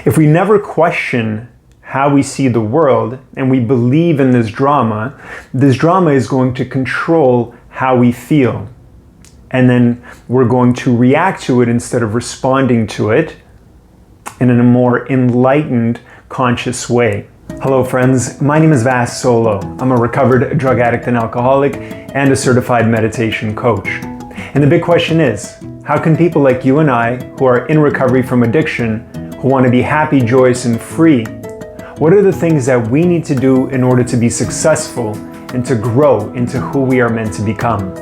If we never question how we see the world and we believe in this drama is going to control how we feel. And then we're going to react to it instead of responding to it in a more enlightened, conscious way. Hello friends, my name is Vas Solo. I'm a recovered drug addict and alcoholic and a certified meditation coach. And the big question is, how can people like you and I, who are in recovery from addiction, who want to be happy, joyous, and free, what are the things that we need to do in order to be successful and to grow into who we are meant to become?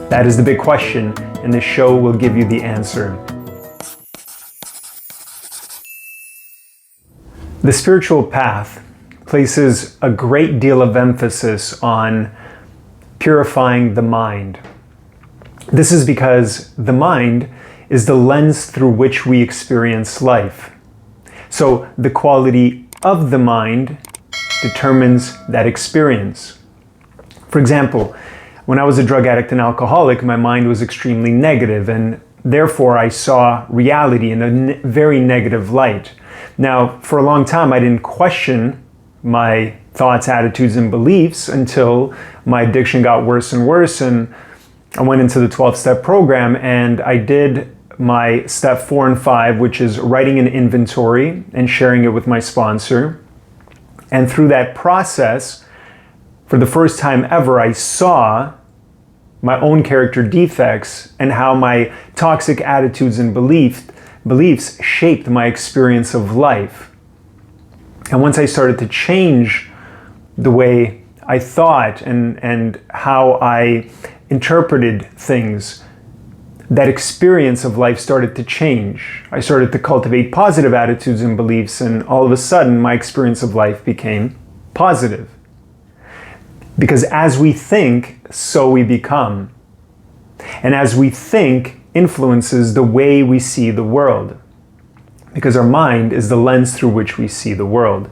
That is the big question, and this show will give you the answer. The spiritual path places a great deal of emphasis on purifying the mind. This is because the mind is the lens through which we experience life. So the quality of the mind determines that experience. For example, when I was a drug addict and alcoholic, my mind was extremely negative, and therefore I saw reality in a very negative light. Now, for a long time, I didn't question my thoughts, attitudes, and beliefs until my addiction got worse and worse, and I went into the 12-step program, and I did my step 4 and 5, which is writing an inventory and sharing it with my sponsor. And through that process, for the first time ever, I saw my own character defects and how my toxic attitudes and beliefs shaped my experience of life. And once I started to change the way I thought and how I interpreted things, that experience of life started to change. I started to cultivate positive attitudes and beliefs, and all of a sudden my experience of life became positive. Because as we think, so we become. And as we think influences the way we see the world. Because our mind is the lens through which we see the world.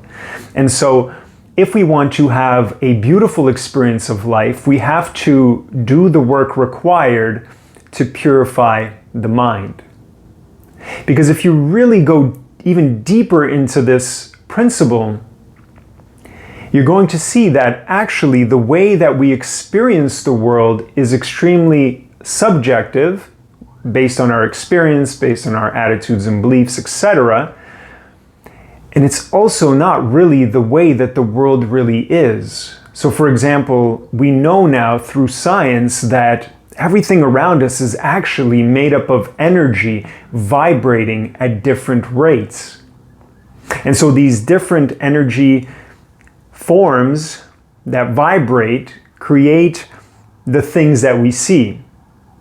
And so if we want to have a beautiful experience of life, we have to do the work required to purify the mind. Because if you really go even deeper into this principle, you're going to see that actually the way that we experience the world is extremely subjective, based on our experience, based on our attitudes and beliefs, etc. And it's also not really the way that the world really is. So for example, we know now through science that everything around us is actually made up of energy vibrating at different rates. And so these different energy forms that vibrate create the things that we see.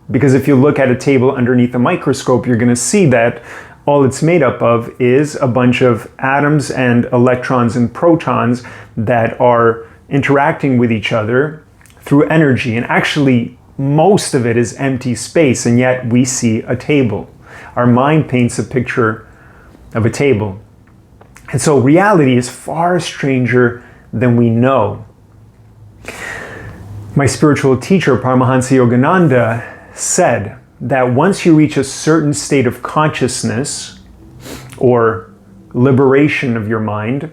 Because if you look at a table underneath a microscope, you're going to see that all it's made up of is a bunch of atoms and electrons and protons that are interacting with each other through energy. And actually, most of it is empty space, and yet we see a table. Our mind paints a picture of a table. And so reality is far stranger than we know. My spiritual teacher, Paramahansa Yogananda, said that once you reach a certain state of consciousness or liberation of your mind,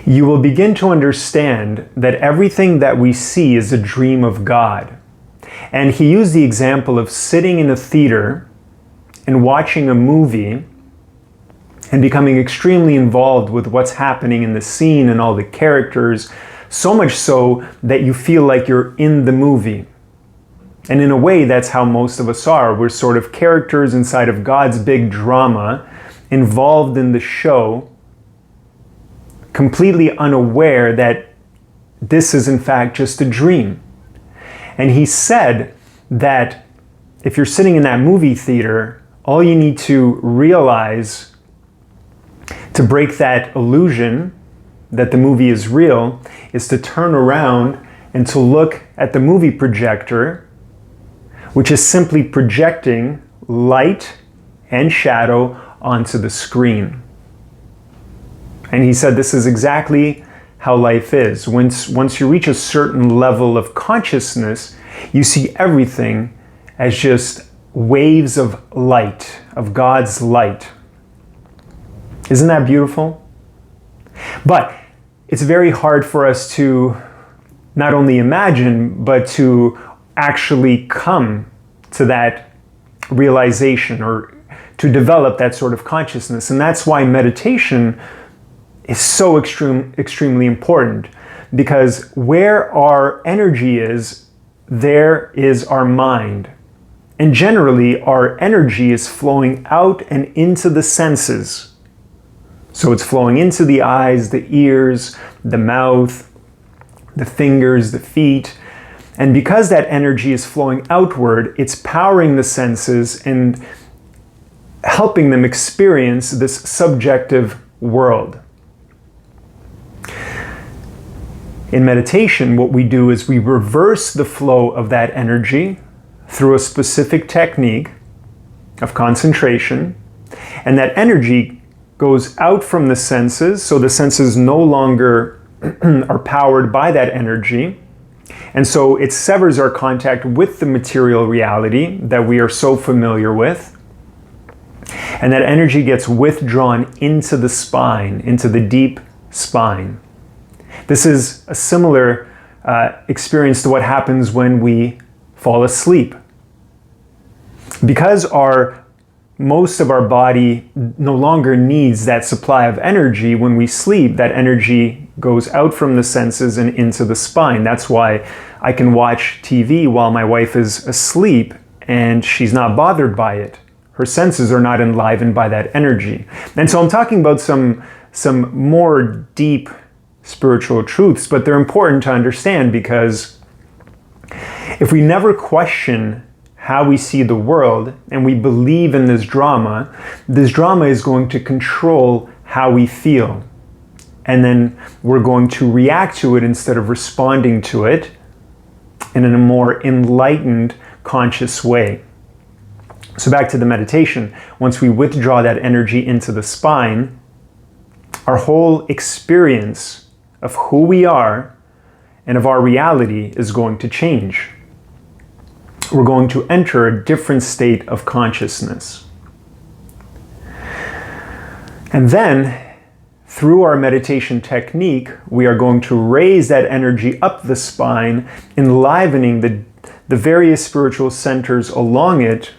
you will begin to understand that everything that we see is a dream of God. And he used the example of sitting in a theater and watching a movie and becoming extremely involved with what's happening in the scene and all the characters, so much so that you feel like you're in the movie. And in a way, that's how most of us are. We're sort of characters inside of God's big drama, involved in the show, completely unaware that this is in fact just a dream. And he said that if you're sitting in that movie theater, all you need to realize to break that illusion that the movie is real is to turn around and to look at the movie projector, which is simply projecting light and shadow onto the screen. And he said this is exactly how life is. Once you reach a certain level of consciousness, you see everything as just waves of light, of God's light. Isn't that beautiful? But it's very hard for us to not only imagine, but to actually come to that realization or to develop that sort of consciousness. And that's why meditation is so extremely important, because where our energy is, there is our mind. And generally, our energy is flowing out and into the senses. So it's flowing into the eyes, the ears, the mouth, the fingers, the feet. And because that energy is flowing outward, it's powering the senses and helping them experience this subjective world. In meditation, what we do is we reverse the flow of that energy through a specific technique of concentration, and that energy goes out from the senses, so the senses no longer are powered by that energy, and so it severs our contact with the material reality that we are so familiar with, and that energy gets withdrawn into the spine, into the deep spine. This is a similar experience to what happens when we fall asleep. Because most of our body no longer needs that supply of energy when we sleep, that energy goes out from the senses and into the spine. That's why I can watch TV while my wife is asleep and she's not bothered by it. Her senses are not enlivened by that energy. And so I'm talking about some more deep spiritual truths, but they're important to understand, because if we never question how we see the world and we believe in this drama is going to control how we feel. And then we're going to react to it instead of responding to it in a more enlightened, conscious way. So back to the meditation. Once we withdraw that energy into the spine, our whole experience of who we are and of our reality is going to change. We're going to enter a different state of consciousness. And then, through our meditation technique, we are going to raise that energy up the spine, enlivening the various spiritual centers along it,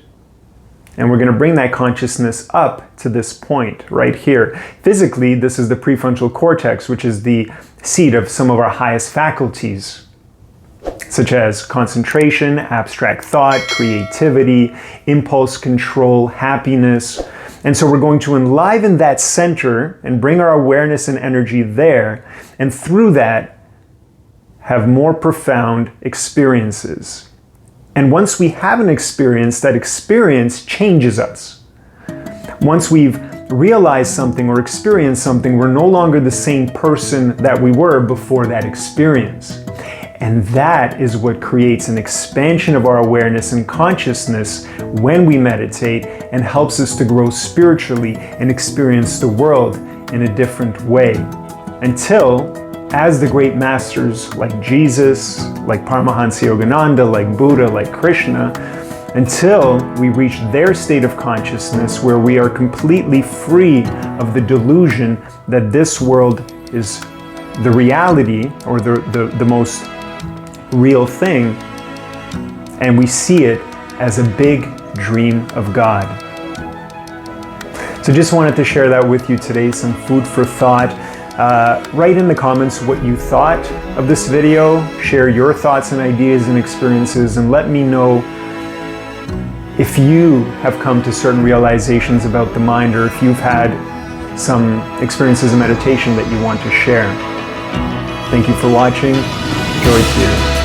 and we're going to bring that consciousness up to this point right here. Physically, this is the prefrontal cortex, which is the seat of some of our highest faculties, such as concentration, abstract thought, creativity, impulse control, happiness. And so we're going to enliven that center and bring our awareness and energy there, and through that, have more profound experiences. And once we have an experience, that experience changes us. Once we've realized something or experienced something, we're no longer the same person that we were before that experience. And that is what creates an expansion of our awareness and consciousness when we meditate, and helps us to grow spiritually and experience the world in a different way. Until, as the great masters like Jesus, like Paramahansa Yogananda, like Buddha, like Krishna, until we reach their state of consciousness where we are completely free of the delusion that this world is the reality or the most real thing, and we see it as a big dream of God. So just wanted to share that with you today, some food for thought. Write in the comments what you thought of this video, share your thoughts and ideas and experiences, and let me know if you have come to certain realizations about the mind, or if you've had some experiences of meditation that you want to share. Thank you for watching. Joy to you.